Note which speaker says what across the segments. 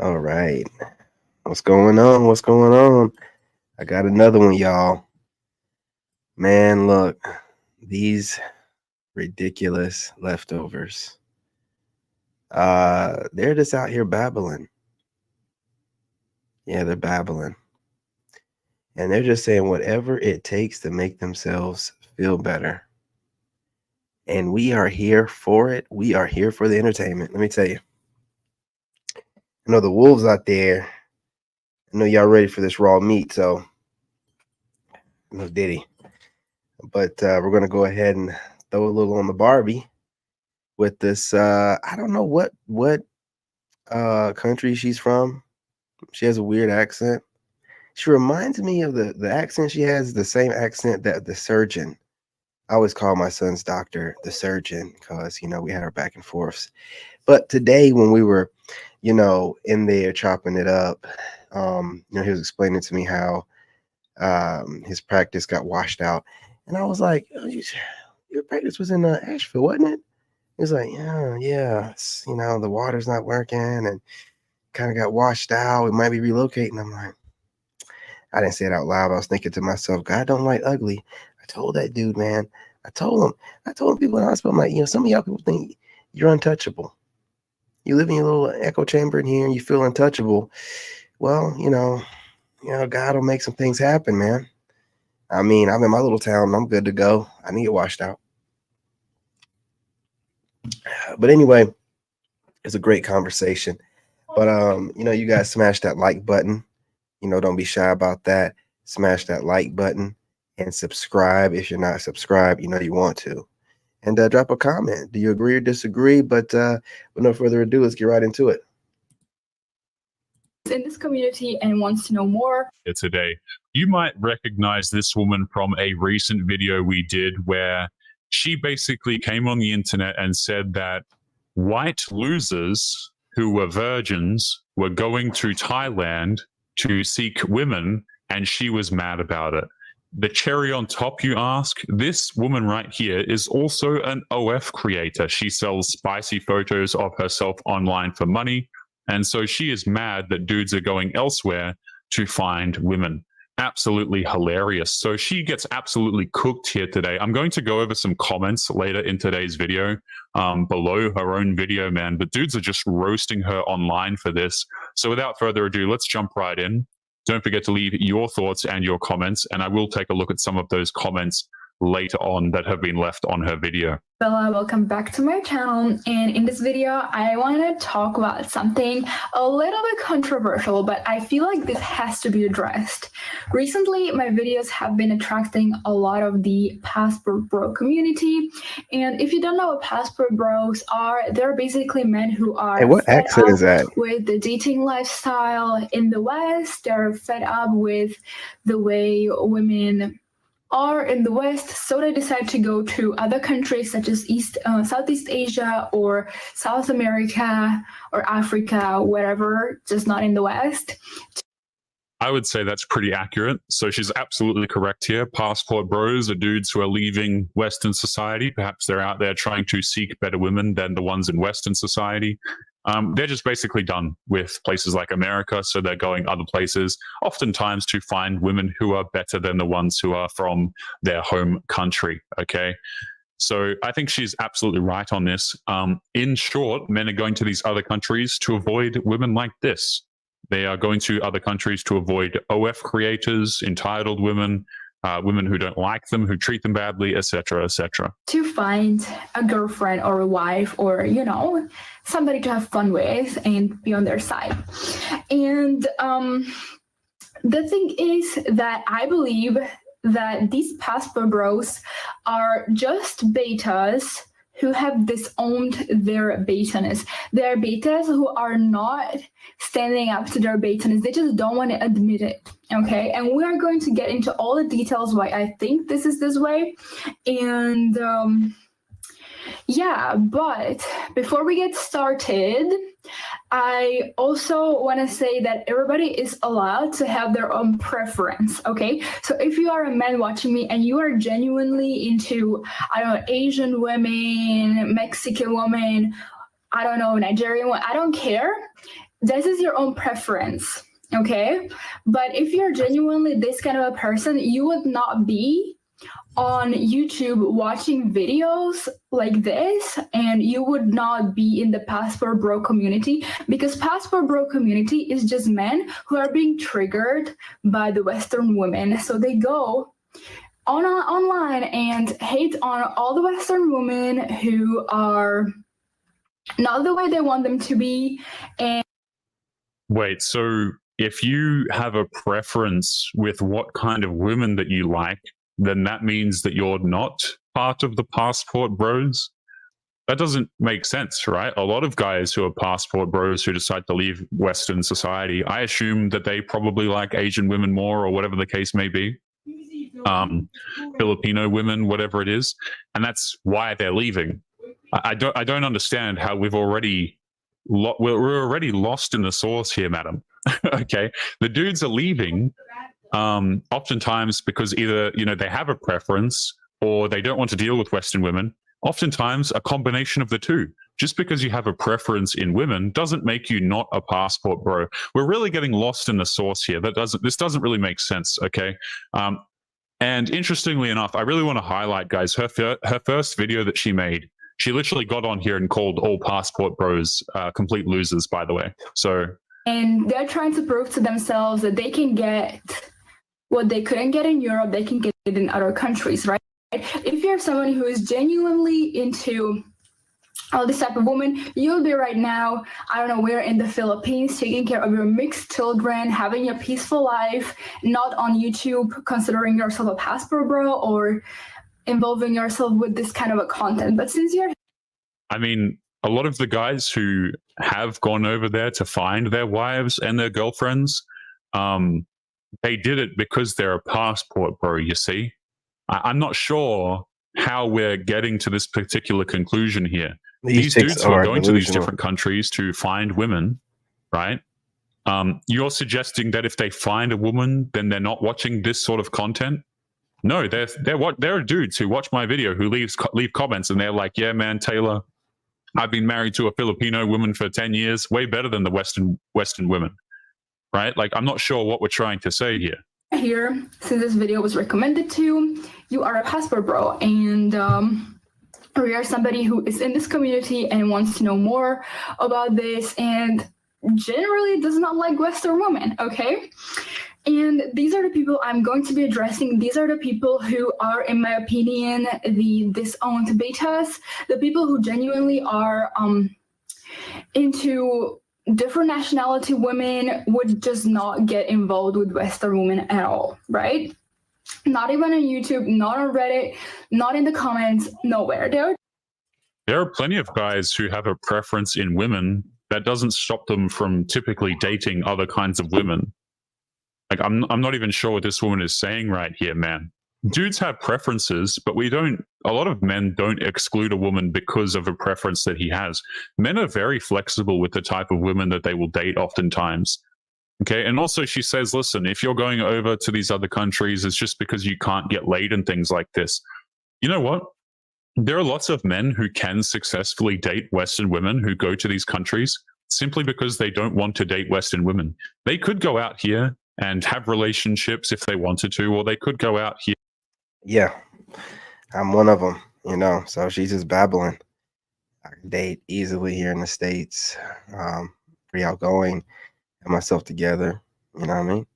Speaker 1: All right. What's going on? What's going on? I got another one, y'all. Man, look, these ridiculous leftovers. They're just out here babbling. Yeah, they're babbling. And they're just saying whatever it takes to make themselves feel better. And we are here for it. We are here for the entertainment. Let me tell you. I know the wolves out there. I know y'all ready for this raw meat, so no diddy. But we're gonna go ahead and throw a little on the Barbie with this. I don't know what country she's from. She has a weird accent. She reminds me of the accent she has, the same accent that the surgeon. I always call my son's doctor the surgeon because we had our back and forths. But today when we were, in there chopping it up, he was explaining to me how his practice got washed out, and I was like, oh, your practice was in Asheville, wasn't it? He was like, yeah, the water's not working and kind of got washed out. We might be relocating. I'm like, I didn't say it out loud. I was thinking to myself, God don't like ugly. I told that dude, man. I told him people in the hospital, I'm like, some of y'all people think you're untouchable. You live in your little echo chamber in here and you feel untouchable. Well, God will make some things happen, man. I mean, I'm in my little town and I'm good to go. I need it washed out. But anyway, it's a great conversation. But you guys smash that like button. Don't be shy about that. Smash that like button and subscribe if you're not subscribed. You want to. And drop a comment. Do you agree or disagree? But with no further ado, let's get right into it.
Speaker 2: In this community and wants to know more.
Speaker 3: Today, you might recognize this woman from a recent video we did where she basically came on the internet and said that white losers who were virgins were going to Thailand to seek women, and she was mad about it. The cherry on top, you ask? This woman right here is also an OF creator. She sells spicy photos of herself online for money. And so she is mad that dudes are going elsewhere to find women. Absolutely hilarious. So she gets absolutely cooked here today. I'm going to go over some comments later in today's video below her own video, man. But dudes are just roasting her online for this. So without further ado, let's jump right in. Don't forget to leave your thoughts and your comments, and I will take a look at some of those comments later on that have been left on her video.
Speaker 2: Bella, welcome back to my channel, and in this video I want to talk about something a little bit controversial, but I feel like this has to be addressed. Recently my videos have been attracting a lot of the Passport Bro community, and if you don't know what Passport Bros are, they're basically men who are
Speaker 1: what accent is that?
Speaker 2: With the dating lifestyle in the West. They're fed up with the way women are in the West, so they decide to go to other countries such as Southeast Asia or South America or Africa, wherever, just not in the West.
Speaker 3: I would say that's pretty accurate. So she's absolutely correct here. Passport bros are dudes who are leaving Western society. Perhaps they're out there trying to seek better women than the ones in Western society. They're just basically done with places like America, so they're going other places, oftentimes to find women who are better than the ones who are from their home country, okay? So I think she's absolutely right on this. In short, men are going to these other countries to avoid women like this. They are going to other countries to avoid OF creators, entitled women, women who don't like them, who treat them badly, etc., etc.
Speaker 2: To find a girlfriend or a wife or, somebody to have fun with and be on their side. And the thing is that I believe that these Passport Bros are just betas who have disowned their betaness. They're betas who are not standing up to their betaness. They just don't want to admit it, okay? And we are going to get into all the details why I think this is this way. And yeah, but before we get started, I also want to say that everybody is allowed to have their own preference, okay? So if you are a man watching me and you are genuinely into, I don't know, Asian women, Mexican women, I don't know, Nigerian women, I don't care. this is your own preference, okay? But if you're genuinely this kind of a person, you would not be on YouTube watching videos like this, and you would not be in the Passport Bro community, because Passport Bro community is just men who are being triggered by the Western women. So they go online and hate on all the Western women who are not the way they want them to be. And
Speaker 3: wait, so if you have a preference with what kind of women that you like, then that means that you're not part of the Passport Bros? That doesn't make sense, right? A lot of guys who are Passport Bros who decide to leave Western society, I assume that they probably like Asian women more, or whatever the case may be. Filipino women, whatever it is, and that's why they're leaving. I don't understand how we're already lost in the sauce here, madam. Okay, the dudes are leaving oftentimes because either they have a preference or they don't want to deal with Western women. Oftentimes a combination of the two. Just because you have a preference in women doesn't make you not a Passport Bro. We're really getting lost in the sauce here. This doesn't really make sense. Okay. And interestingly enough, I really want to highlight, guys, her first video that she made. She literally got on here and called all Passport Bros complete losers, by the way.
Speaker 2: And they're trying to prove to themselves that they can get what they couldn't get in Europe, they can get it in other countries, right? If you're someone who is genuinely into all this type of woman, you'll be right now, I don't know, where in the Philippines, taking care of your mixed children, having a peaceful life, not on YouTube, considering yourself a Passport Bro or involving yourself with this kind of a content. But since you're...
Speaker 3: I mean, a lot of the guys who have gone over there to find their wives and their girlfriends, they did it because they're a Passport Bro, you see. I'm not sure how we're getting to this particular conclusion here. These dudes who are going to these different countries to find women, right? You're suggesting that if they find a woman, then they're not watching this sort of content? No, there are dudes who watch my video who leave comments and they're like, yeah, man, Taylor, I've been married to a Filipino woman for 10 years, way better than the Western women, right? Like, I'm not sure what we're trying to say here.
Speaker 2: Here, since this video was recommended to you, are a Passport Bro, and we are somebody who is in this community and wants to know more about this, and generally does not like Western women, okay? And these are the people I'm going to be addressing. These are the people who are, in my opinion, the disowned betas, the people who genuinely are into different nationality women, would just not get involved with Western women at all, right? Not even on YouTube, not on Reddit, not in the comments, nowhere.
Speaker 3: There are plenty of guys who have a preference in women. That doesn't stop them from typically dating other kinds of women. Like, I'm not even sure what this woman is saying right here, man. Dudes have preferences, but a lot of men don't exclude a woman because of a preference that he has. Men are very flexible with the type of women that they will date oftentimes. Okay. And also she says, listen, if you're going over to these other countries, it's just because you can't get laid and things like this. You know what? There are lots of men who can successfully date Western women who go to these countries simply because they don't want to date Western women. They could go out here and have relationships if they wanted to, or they could go out here.
Speaker 1: Yeah, I'm one of them, so she's just babbling. I can date easily here in the States, pretty outgoing, have myself together, you know what I mean?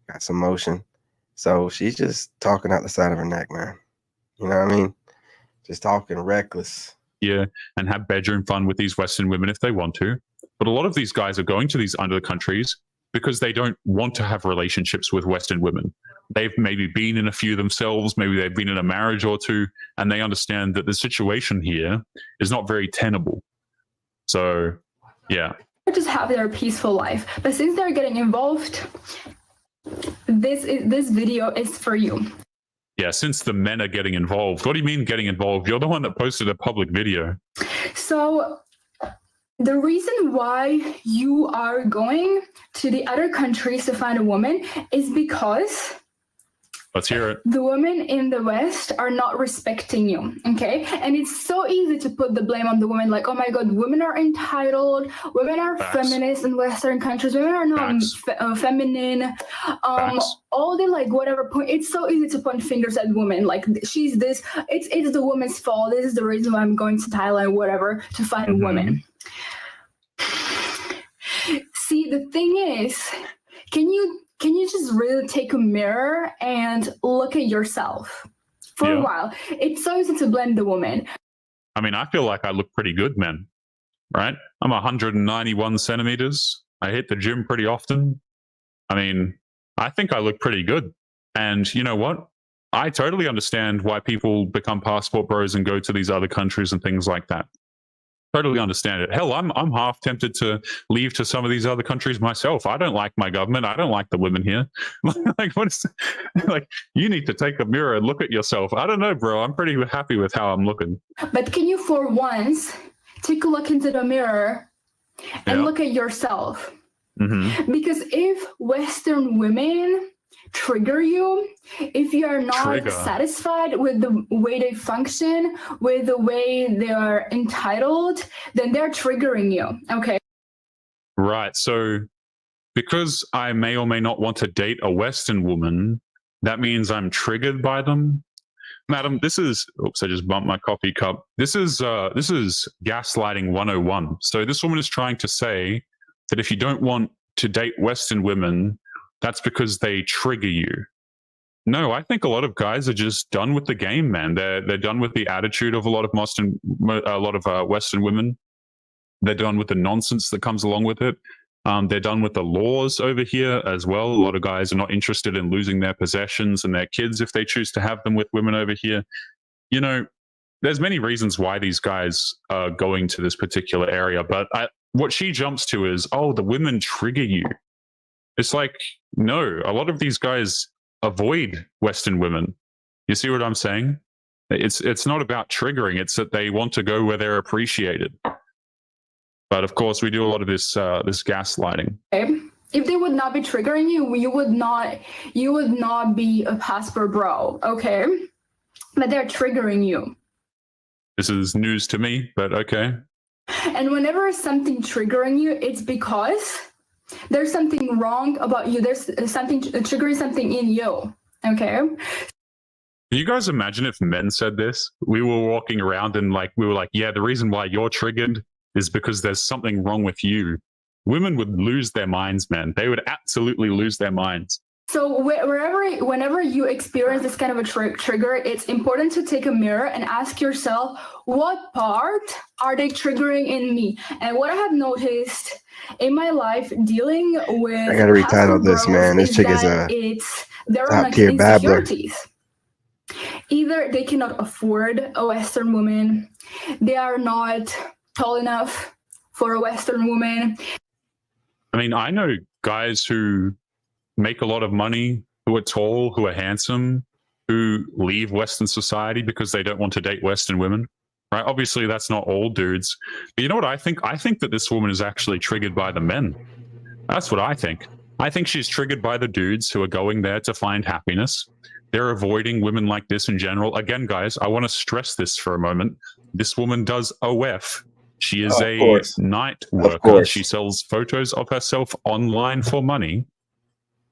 Speaker 1: Got some motion. So she's just talking out the side of her neck, man. You know what I mean? Just talking reckless.
Speaker 3: Yeah, and have bedroom fun with these Western women if they want to. But a lot of these guys are going to these other countries because they don't want to have relationships with Western women. They've maybe been in a few themselves, maybe they've been in a marriage or two, and they understand that the situation here is not very tenable. So, yeah.
Speaker 2: Just have their peaceful life. But since they're getting involved, this video is for you.
Speaker 3: Yeah, since the men are getting involved. What do you mean getting involved? You're the one that posted a public video.
Speaker 2: So the reason why you are going to the other countries to find a woman is because...
Speaker 3: Let's hear it.
Speaker 2: The women in the West are not respecting you, okay? And it's so easy to put the blame on the women, like, oh my God, women are entitled, women are
Speaker 3: Facts.
Speaker 2: feminist in Western countries, women are not feminine, all the like whatever point. It's so easy to point fingers at women, like she's this, it's the woman's fault, this is the reason why I'm going to Thailand, whatever, to find a woman. See, the thing is, can you just really take a mirror and look at yourself for a while? It's so easy to blame the woman.
Speaker 3: I mean, I feel like I look pretty good, man, right? I'm 191 centimeters. I hit the gym pretty often. I mean, I think I look pretty good. And you know what? I totally understand why people become passport bros and go to these other countries and things like that. Totally understand it. Hell, I'm half tempted to leave to some of these other countries myself. I don't like my government. I don't like the women here. Like, what is like? You need to take a mirror and look at yourself. I don't know, bro. I'm pretty happy with how I'm looking.
Speaker 2: But can you, for once, take a look into the mirror and look at yourself? Because if Western women trigger you, if you are not satisfied with the way they function, with the way they are entitled, then they're triggering you. Okay.
Speaker 3: Right. So because I may or may not want to date a Western woman, that means I'm triggered by them. Madam, this is, oops, I just bumped my coffee cup. This is gaslighting 101. So this woman is trying to say that if you don't want to date Western women, that's because they trigger you. No, I think a lot of guys are just done with the game, man. They're done with the attitude of a lot of Western women. They're done with the nonsense that comes along with it. They're done with the laws over here as well. A lot of guys are not interested in losing their possessions and their kids if they choose to have them with women over here. You know, there's many reasons why these guys are going to this particular area, but what she jumps to is, oh, the women trigger you. It's like, no, a lot of these guys avoid Western women. You see what I'm saying? It's not about triggering. It's that they want to go where they're appreciated. But of course, we do a lot of this gaslighting.
Speaker 2: Okay. If they would not be triggering you, you would not be a passport bro. Okay, but they're triggering you.
Speaker 3: This is news to me, but okay.
Speaker 2: And whenever something triggering you, it's because there's something wrong about you. There's something triggering something in you. Okay.
Speaker 3: Can you guys imagine if men said this? We were walking around and we were like, yeah, the reason why you're triggered is because there's something wrong with you. Women would lose their minds, man. They would absolutely lose their minds.
Speaker 2: So whenever you experience this kind of a trigger, it's important to take a mirror and ask yourself, what part are they triggering in me? And what I have noticed in my life dealing with,
Speaker 1: I gotta retitle this, man. This chick is
Speaker 2: there are
Speaker 1: top-tier babbler.
Speaker 2: Either they cannot afford a Western woman, they are not tall enough for a Western woman.
Speaker 3: I mean, I know guys who make a lot of money, who are tall, who are handsome, who leave Western society because they don't want to date Western women, right? Obviously, that's not all dudes. But you know what I think? I think that this woman is actually triggered by the men. That's what I think. I think she's triggered by the dudes who are going there to find happiness. They're avoiding women like this in general. Again, guys, I want to stress this for a moment. This woman does OF. She is a night worker. She sells photos of herself online for money.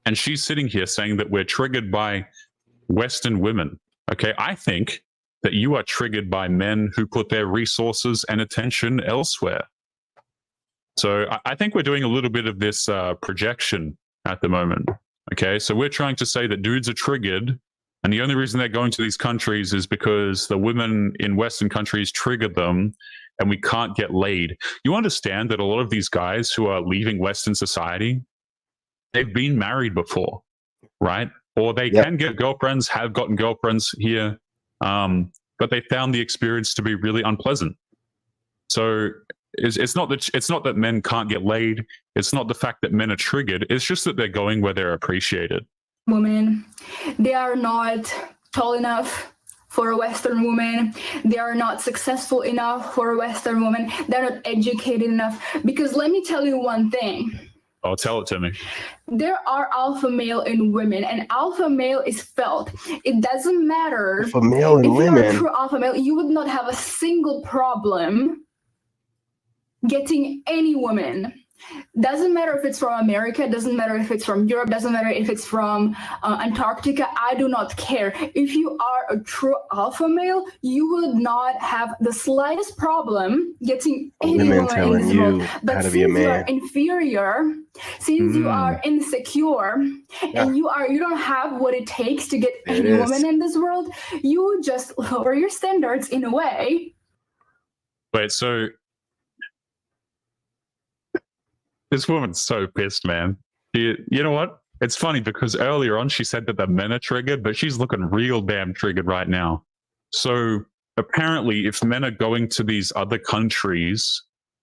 Speaker 3: And she's sitting here saying that we're triggered by Western women. Okay, I think that you are triggered by men who put their resources and attention elsewhere. So I think we're doing a little bit of this projection at the moment. Okay, so we're trying to say that dudes are triggered, and the only reason they're going to these countries is because the women in Western countries triggered them, and we can't get laid. You understand that a lot of these guys who are leaving Western society, they've been married before, right? Or they can get girlfriends, have gotten girlfriends here, but they found the experience to be really unpleasant. So it's not that men can't get laid. It's not the fact that men are triggered. It's just that they're going where they're appreciated.
Speaker 2: Women, they are not tall enough for a Western woman. They are not successful enough for a Western woman. They're not educated enough. Because let me tell you one thing.
Speaker 3: Oh, tell it to me.
Speaker 2: There are alpha male in women, and alpha male is felt. It doesn't matter
Speaker 1: For male and
Speaker 2: if you're a
Speaker 1: women.
Speaker 2: true alpha male, you would not have a single problem getting any woman. Doesn't matter if it's from America, doesn't matter if it's from Europe, doesn't matter if it's from Antarctica. I do not care. If you are a true alpha male, you would not have the slightest problem getting any
Speaker 1: Women
Speaker 2: woman in
Speaker 1: telling
Speaker 2: this
Speaker 1: you
Speaker 2: world.
Speaker 1: how
Speaker 2: But
Speaker 1: to be a
Speaker 2: since you are
Speaker 1: man.
Speaker 2: inferior, since you are insecure,
Speaker 1: Yeah.
Speaker 2: and you don't have what it takes to get
Speaker 1: There it
Speaker 2: any
Speaker 1: is.
Speaker 2: woman in this world, you just lower your standards in a way.
Speaker 3: Wait, so this woman's so pissed, man. You know what? It's funny because earlier on she said that the men are triggered, but she's looking real damn triggered right now. So apparently, if men are going to these other countries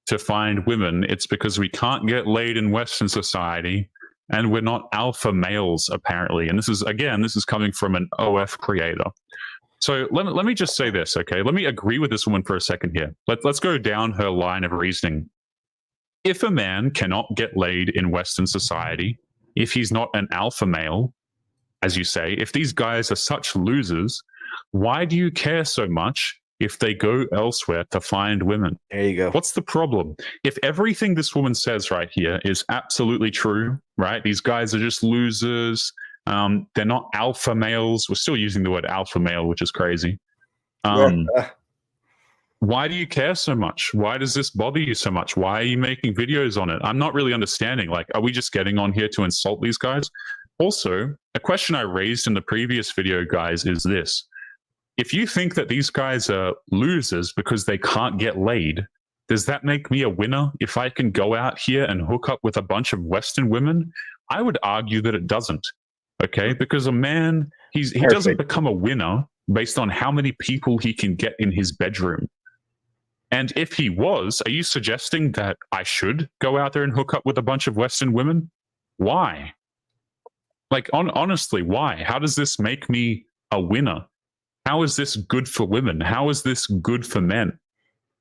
Speaker 3: to find women, it's because we can't get laid in Western society and we're not alpha males, apparently. And this is coming from an OF creator. So let me just say this, okay? Let me agree with this woman for a second here. Let's go down her line of reasoning. If a man cannot get laid in Western society, if he's not an alpha male, as you say, if these guys are such losers, why do you care so much if they go elsewhere to find women?
Speaker 1: There you go.
Speaker 3: What's the problem? If everything this woman says right here is absolutely true, right? These guys are just losers. They're not alpha males. We're still using the word alpha male, which is crazy. Why do you care so much? Why does this bother you so much? Why are you making videos on it? I'm not really understanding. Like, are we just getting on here to insult these guys? Also, a question I raised in the previous video, guys, is this. If you think that these guys are losers because they can't get laid, does that make me a winner if I can go out here and hook up with a bunch of Western women? I would argue that it doesn't. Okay, because a man, he doesn't become a winner based on how many people he can get in his bedroom. And if he was, are you suggesting that I should go out there and hook up with a bunch of Western women? Why? Like, honestly, why? How does this make me a winner? How is this good for women? How is this good for men?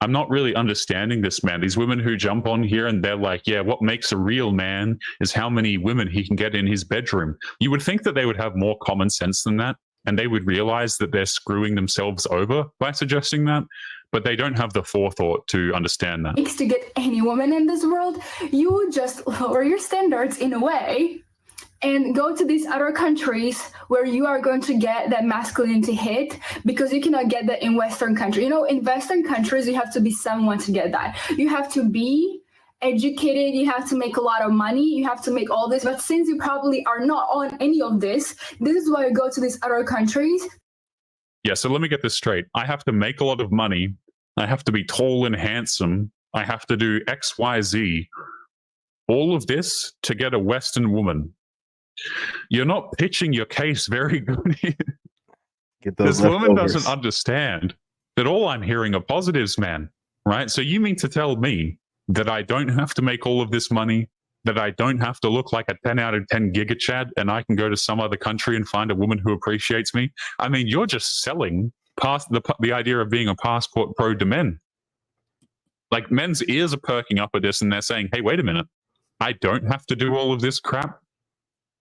Speaker 3: I'm not really understanding this, man. These women who jump on here and they're like, yeah, what makes a real man is how many women he can get in his bedroom. You would think that they would have more common sense than that, and they would realize that they're screwing themselves over by suggesting that, but they don't have the forethought to understand that.
Speaker 2: To get any woman in this world, you just lower your standards in a way and go to these other countries where you are going to get that masculinity hit, because you cannot get that in Western countries. You know, in Western countries, you have to be someone to get that. You have to be educated, you have to make a lot of money, you have to make all this. But since you probably are not on any of this is why you go to these other countries.
Speaker 3: Yeah, so let me get this straight. I have to make a lot of money. I have to be tall and handsome. I have to do X, Y, Z. All of this to get a Western woman. You're not pitching your case very good here. This woman doesn't understand that all I'm hearing are positives, man. Right? So you mean to tell me that I don't have to make all of this money, that I don't have to look like a 10 out of 10 giga chad, and I can go to some other country and find a woman who appreciates me? I mean, you're just selling past the idea of being a passport pro to men. Like, men's ears are perking up at this and they're saying, hey, wait a minute. I don't have to do all of this crap.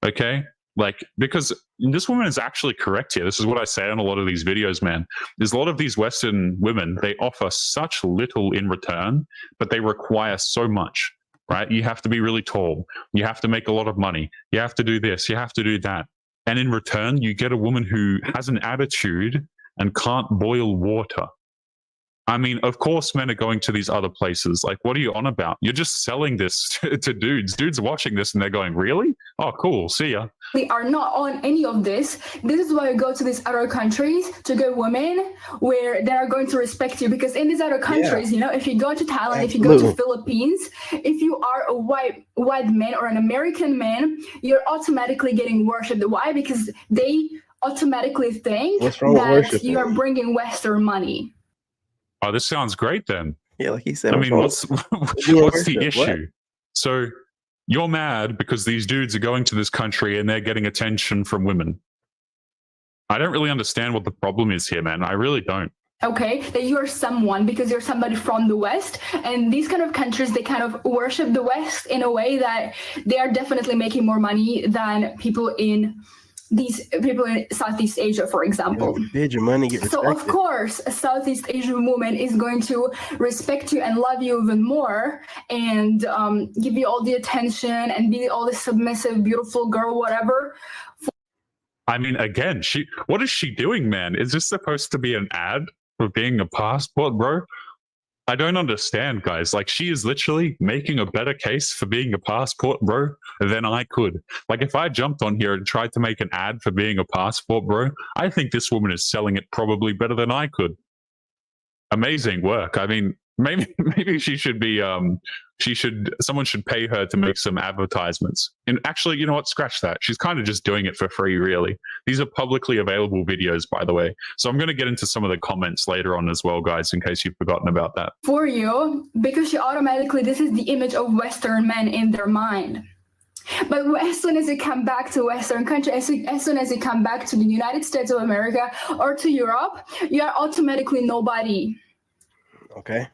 Speaker 3: Okay? Like, because this woman is actually correct here. This is what I say on a lot of these videos, man. There's a lot of these Western women, they offer such little in return, but they require so much, right? You have to be really tall. You have to make a lot of money. You have to do this. You have to do that. And in return, you get a woman who has an attitude and can't boil water. I mean, of course, men are going to these other places. Like, what are you on about? You're just selling this to dudes. Dudes are watching this and they're going, really? Oh, cool. See ya.
Speaker 2: They are not on any of this. This is why you go to these other countries to get women where they are going to respect you. Because in these other countries, you know, if you go to Thailand, if you go to Philippines, if you are a white man or an American man, you're automatically getting worshipped. Why? Because they automatically think that you are bringing Western money.
Speaker 3: Oh, this sounds great then.
Speaker 1: Yeah, like he said.
Speaker 3: I mean, what's the issue?
Speaker 1: What?
Speaker 3: So you're mad because these dudes are going to this country and they're getting attention from women. I don't really understand what the problem is here, man. I really don't.
Speaker 2: okay, that you're someone because you're somebody from the West. And these kind of countries, they kind of worship the West in a way that they are definitely making more money than people in Southeast Asia, for example.
Speaker 1: Bid your money, get
Speaker 2: So
Speaker 1: respected.
Speaker 2: of course, a Southeast Asian woman is going to respect you and love you even more, and give you all the attention and be all the submissive, beautiful girl, whatever.
Speaker 3: I mean, again, what is she doing, man? Is this supposed to be an ad for being a passport, bro? I don't understand, guys. Like, she is literally making a better case for being a passport bro than I could. Like, if I jumped on here and tried to make an ad for being a passport bro, I think this woman is selling it probably better than I could. Amazing work. I mean, maybe she should be someone should pay her to make some advertisements. And actually, you know what, scratch that. She's kind of just doing it for free, really. These are publicly available videos, by the way, so I'm going to get into some of the comments later on as well, guys, in case you've forgotten about that.
Speaker 2: For you, because she automatically, this is the image of Western men in their mind. But as soon as you come back to Western country, as soon as you come back to the United States of America or to Europe, you are automatically nobody.
Speaker 1: Okay.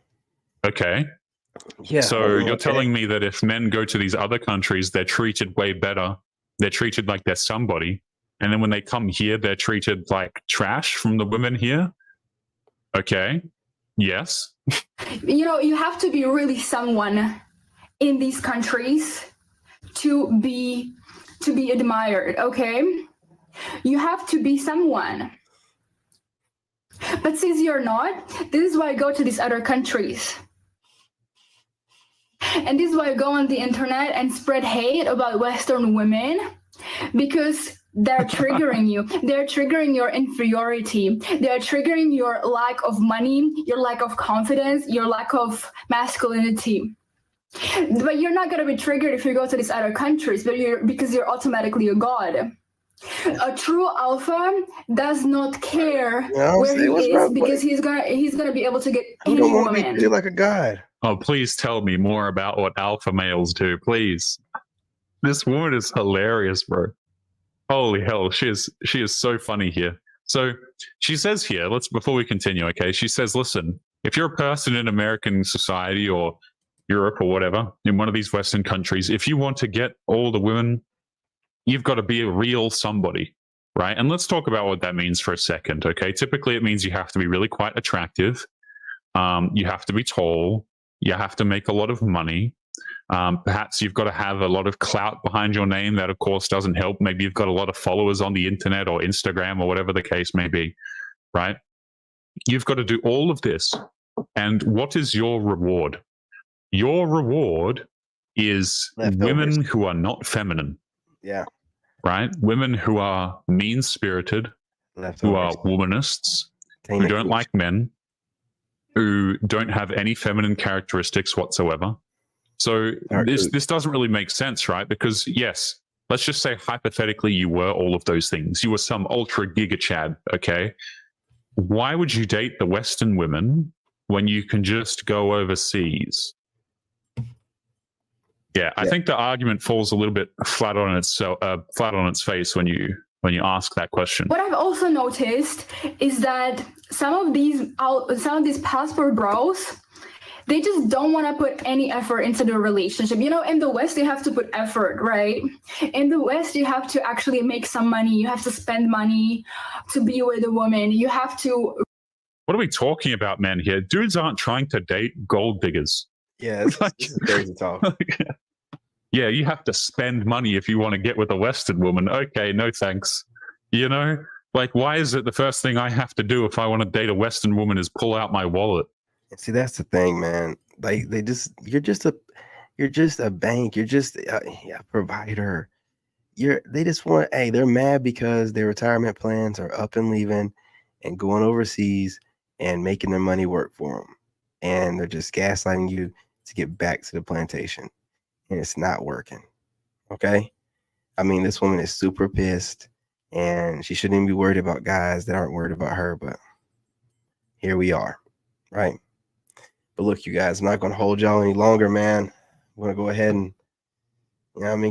Speaker 3: Yeah. So you're telling me that if men go to these other countries, they're treated way better. They're treated like they're somebody. And then when they come here, they're treated like trash from the women here? Okay. Yes.
Speaker 2: You know, you have to be really someone in these countries to be admired, okay? You have to be someone. But since you're not, this is why I go to these other countries. And this is why I go on the internet and spread hate about Western women, because they're triggering you. They're triggering your inferiority. They're triggering your lack of money, your lack of confidence, your lack of masculinity. But you're not going to be triggered if you go to these other countries, because you're automatically a god. A true alpha does not care where he is, because he's gonna be able to get any woman.
Speaker 1: Want to be treated like a god.
Speaker 3: Oh, please tell me more about what alpha males do, please. This woman is hilarious, bro. Holy hell, she is so funny here. So she says here, before we continue, okay, she says, listen, if you're a person in American society or Europe or whatever, in one of these Western countries, if you want to get all the women, you've got to be a real somebody, right? And let's talk about what that means for a second, okay? Typically, it means you have to be really quite attractive. You have to be tall. You have to make a lot of money. Perhaps you've got to have a lot of clout behind your name. That, of course, doesn't help. Maybe you've got a lot of followers on the internet or Instagram or whatever the case may be, right? You've got to do all of this. And what is your reward? Your reward is women who are not feminine.
Speaker 1: Yeah.
Speaker 3: Right? Women who are mean-spirited, who are womanists, who don't like men, who don't have any feminine characteristics whatsoever. So this doesn't really make sense, right? Because yes, let's just say hypothetically you were all of those things. You were some ultra giga chad, okay? Why would you date the Western women when you can just go overseas? Yeah, I think the argument falls a little bit flat on its face when you ask that question.
Speaker 2: What I've also noticed is that some of these passport bros, they just don't want to put any effort into the relationship. You know, in the West, you have to put effort, right? In the West, you have to actually make some money. You have to spend money to be with a woman. You have to.
Speaker 3: What are we talking about, man? Here, dudes aren't trying to date gold diggers.
Speaker 1: Yeah, this is crazy talk.
Speaker 3: Yeah, you have to spend money if you want to get with a Western woman. Okay, no thanks. You know, like, why is it the first thing I have to do if I want to date a Western woman is pull out my wallet?
Speaker 1: See, that's the thing, man. Like, you're just a bank. You're just a provider. They just want, they're mad because their retirement plans are up and leaving and going overseas and making their money work for them. And they're just gaslighting you to get back to the plantation. And it's not working. Okay? I mean, this woman is super pissed and she shouldn't even be worried about guys that aren't worried about her, but here we are, right? But look, you guys, I'm not going to hold y'all any longer, man. I'm going to go ahead and,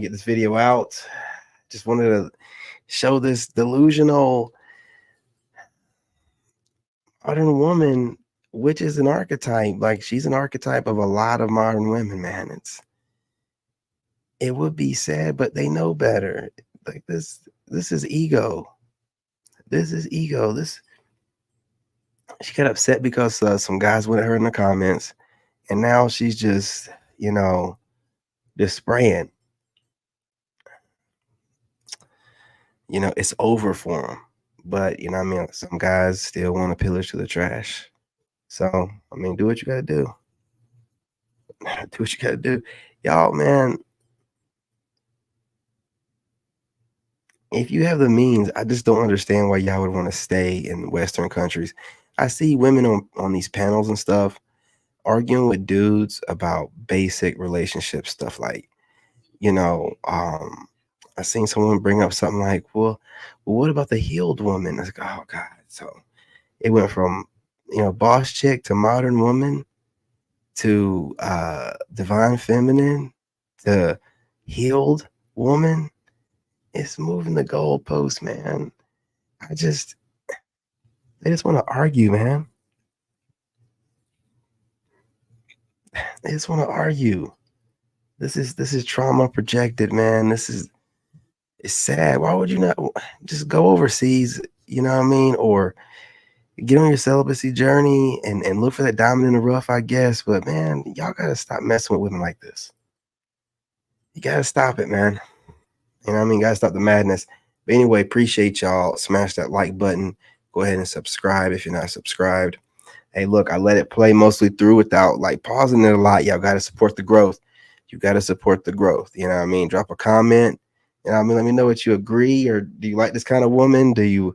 Speaker 1: get this video out. Just wanted to show this delusional modern woman, which is an archetype. Like she's an archetype of a lot of modern women, man. It would be sad, but they know better. Like this is ego. This is ego. This She got upset because some guys went at her in the comments, and now she's just, just spraying. It's over for them. But I mean, some guys still want to pillage to the trash. So I mean, do what you gotta do. Do what you gotta do, y'all, man. If you have the means, I just don't understand why y'all would want to stay in Western countries. I see women on these panels and stuff arguing with dudes about basic relationship stuff like, I seen someone bring up something like, well, what about the healed woman? I was like, oh God. So it went from, boss chick to modern woman to divine feminine to healed woman. It's moving the goalpost, man. They just want to argue, man. They just want to argue. This is trauma projected, man. It's sad. Why would you not just go overseas? You know what I mean? Or get on your celibacy journey and look for that diamond in the rough, I guess. But man, y'all gotta stop messing with women like this. You gotta stop it, man. You know what I mean? Gotta stop the madness. But anyway, appreciate y'all. Smash that like button. Go ahead and subscribe if you're not subscribed. Hey, look, I let it play mostly through without like pausing it a lot. Y'all gotta support the growth. You gotta support the growth. You know what I mean? Drop a comment. You know what I mean? Let me know what you agree, or do you like this kind of woman? Do you,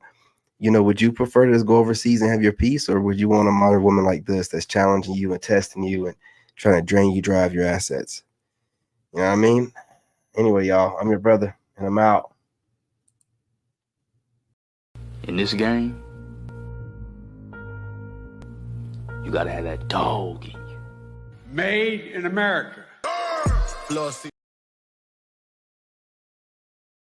Speaker 1: would you prefer to just go overseas and have your peace, or would you want a modern woman like this that's challenging you and testing you and trying to drain you dry of your assets? You know what I mean? Anyway, y'all, I'm your brother, and I'm out.
Speaker 4: In this game, you gotta have that dog in you.
Speaker 5: Made in America.